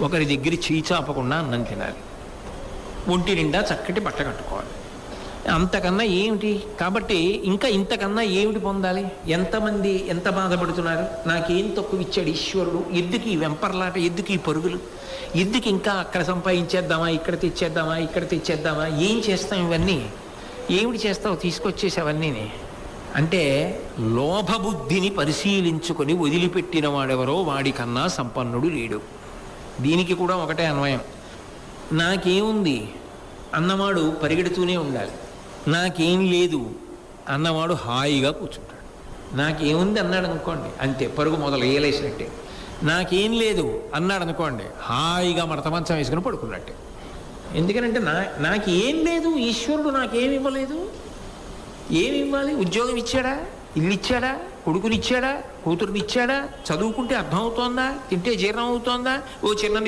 ఒకరి దగ్గర చేయి చాపకుండా అన్నం తినాలి, ఒంటి నిండా చక్కటి బట్ట కట్టుకోవాలి. అంతకన్నా ఏమిటి? కాబట్టి ఇంకా ఇంతకన్నా ఏమిటి పొందాలి? ఎంతమంది ఎంత బాధపడుతున్నారు, నాకేం తక్కువ ఇచ్చాడు ఈశ్వరుడు, ఎందుకు ఈ వెంపర్లాట, ఎందుకు ఈ పరుగులు, ఎందుకు ఇంకా అక్కడ సంపాదించేద్దామా, ఇక్కడ తెచ్చేద్దామా, ఇక్కడ తెచ్చేద్దామా, ఏం చేస్తాం ఇవన్నీ, ఏమిటి చేస్తావు తీసుకొచ్చేసేవన్నీ అంటే లోభబుద్ధిని పరిశీలించుకొని వదిలిపెట్టిన వాడెవరో వాడికన్నా సంపన్నుడు లేడు. దీనికి కూడా ఒకటే అన్వయం. నాకేముంది అన్నవాడు పరిగెడుతూనే ఉండాలి, నాకేం లేదు అన్నవాడు హాయిగా కూర్చుంటాడు. నాకేముంది అన్నాడు అనుకోండి, అంతే పరుగు మొదలు ఏలేసినట్టే. నాకేం లేదు అన్నాడు అనుకోండి, హాయిగా మడత మంచం వేసుకుని పడుకున్నట్టే. ఎందుకనంటే నాకు ఏం లేదు, ఈశ్వరుడు నాకేమి ఇవ్వలేదు. ఏమి ఇవ్వాలి? ఉద్యోగం ఇచ్చాడా, ఇల్లు ఇచ్చాడా, కొడుకునిచ్చాడా, కూతురునిచ్చాడా, చదువుకుంటే అర్థమవుతోందా, తింటే జీర్ణం అవుతోందా, ఓ చిన్న